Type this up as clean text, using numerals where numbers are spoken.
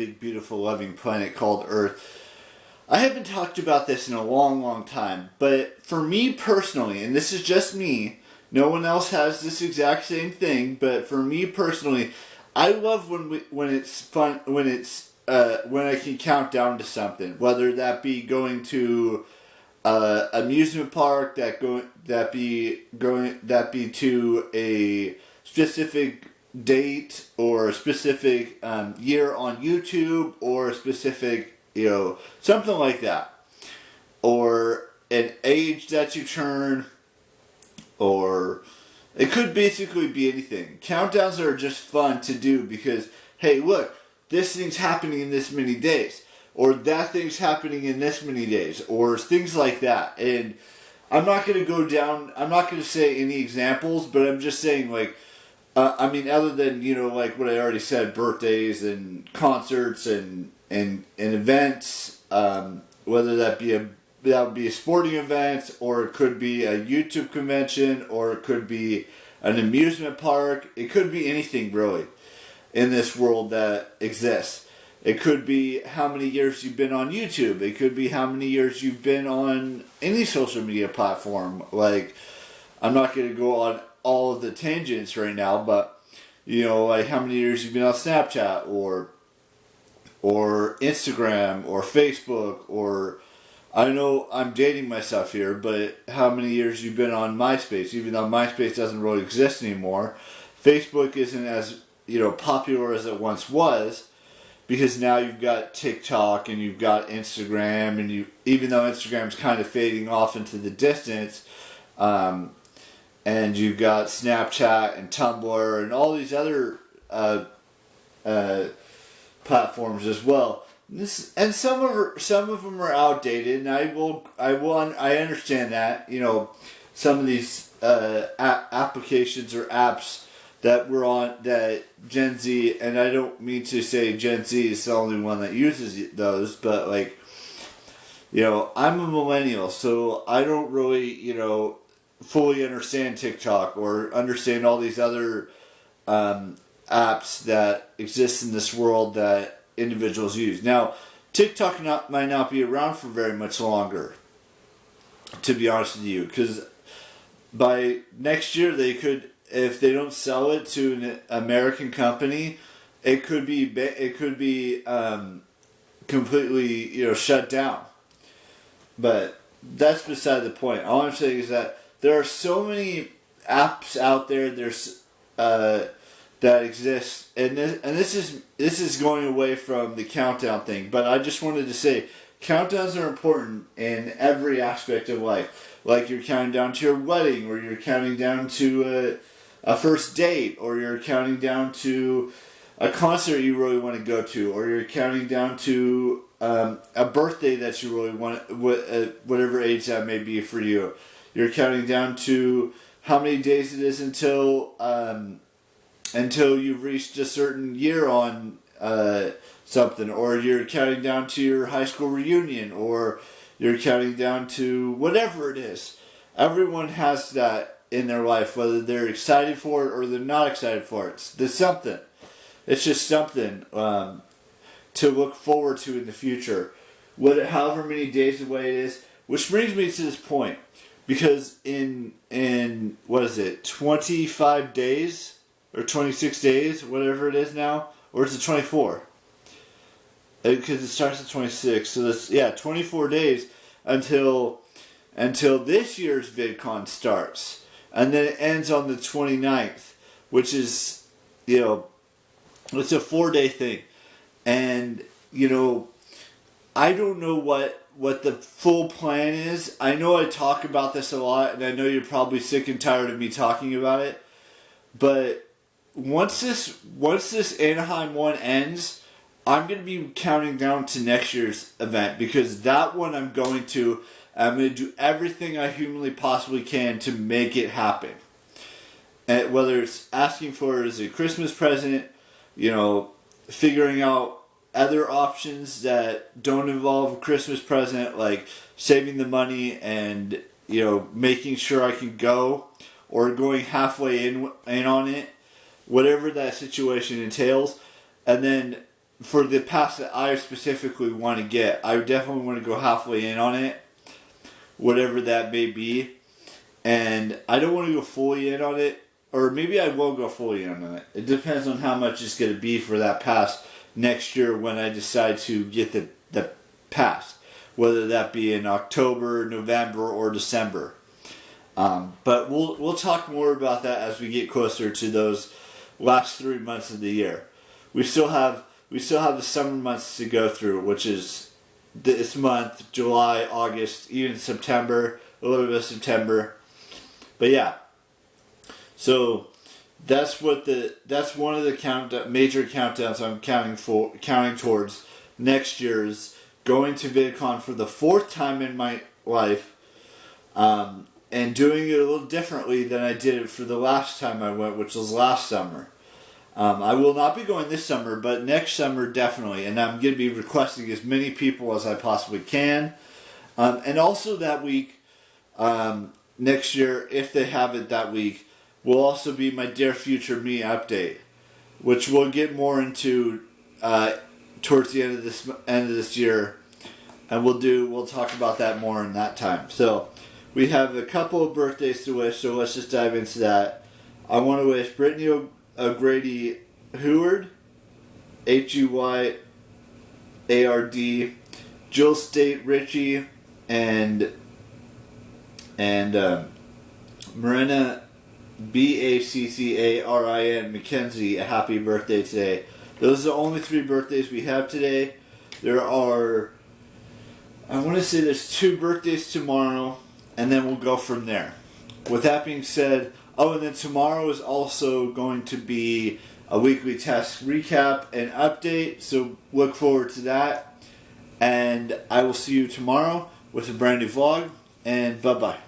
big, beautiful, loving planet called Earth. I haven't talked about this in a long, long time, but for me personally, and this is just me, no one else has this exact same thing, but for me personally, I love when it's fun, when I can count down to something, whether that be going to amusement park, that be to a specific date or a specific year on YouTube or a specific, something like that, or an age that you turn, or it could basically be anything. Countdowns are just fun to do because, hey, look, this thing's happening in this many days, or that thing's happening in this many days, or things like that. And I'm not going to say any examples, but I'm just saying, like, other than, like what I already said, birthdays and concerts and events, whether that would be a sporting event, or it could be a YouTube convention, or it could be an amusement park. It could be anything, really, in this world that exists. It could be how many years you've been on YouTube. It could be how many years you've been on any social media platform. Like, I'm not going to go on all of the tangents right now, but, like how many years you've been on Snapchat, or Instagram, or Facebook, or, I know I'm dating myself here, but how many years you've been on MySpace, even though MySpace doesn't really exist anymore. Facebook isn't as, popular as it once was, because now you've got TikTok and you've got Instagram, and even though Instagram's kind of fading off into the distance, and you've got Snapchat and Tumblr and all these other platforms as well. And some of them are outdated, and I understand that. Some of these applications or apps that we're on, that Gen Z, and I don't mean to say Gen Z is the only one that uses those, but like, I'm a millennial, so I don't really, fully understand TikTok or understand all these other apps that exist in this world that individuals use. Now, TikTok might not be around for very much longer, to be honest with you, because by next year they could, if they don't sell it to an American company, it could be completely shut down. But that's beside the point. All I'm saying is that there are so many apps out there. That exists, and this is going away from the countdown thing. But I just wanted to say, countdowns are important in every aspect of life. Like, you're counting down to your wedding, or you're counting down to a first date, or you're counting down to a concert you really want to go to, or you're counting down to a birthday that you really want, whatever age that may be for you. You're counting down to how many days it is until you've reached a certain year on something, or you're counting down to your high school reunion, or you're counting down to whatever it is. Everyone has that in their life, whether they're excited for it or they're not excited for it. There's something. It's just something to look forward to in the future, however many days away it is. Which brings me to this point, because in 25 days or 26 days, whatever it is now, or is it 24? Because it starts at 26, so that's 24 days until this year's VidCon starts, and then it ends on the 29th, which is it's a 4-day thing, and I don't know what the full plan is. I know I talk about this a lot, and I know you're probably sick and tired of me talking about it, but once this Anaheim one ends, I'm going to be counting down to next year's event, because that one I'm going to do everything I humanly possibly can to make it happen. And whether it's asking for it as a Christmas present, figuring out other options that don't involve a Christmas present, like saving the money and making sure I can go, or going halfway in on it, whatever that situation entails, and then for the pass that I specifically want to get, I definitely want to go halfway in on it, whatever that may be. And I don't want to go fully in on it, or maybe I will go fully in on it. It depends on how much it's going to be for that pass next year when I decide to get the pass, whether that be in October, November, or December. But we'll talk more about that as we get closer to those last 3 months of the year. We still have the summer months to go through, which is this month, July, August, even September, a little bit of September. But yeah, so that's one of the major countdowns I'm counting towards next year's going to VidCon for the 4th time in my life, and doing it a little differently than I did it for the last time I went, which was last summer. I will not be going this summer, but next summer definitely, and I'm going to be requesting as many people as I possibly can. And also that week, next year, if they have it that week, will also be my Dare Future Me update, which we'll get more into towards the end of this year, and we'll talk about that more in that time. So we have a couple of birthdays to wish, so let's just dive into that. I want to wish Brittany O'Grady Heward, Huyard, Jill State Ritchie, and Marina Baccarin McKenzie a happy birthday today. Those are the only 3 birthdays we have today. There are, I want to say there's 2 birthdays tomorrow, and then we'll go from there. With that being said, and then tomorrow is also going to be a weekly test recap and update, so look forward to that. And I will see you tomorrow with a brand new vlog, and bye-bye.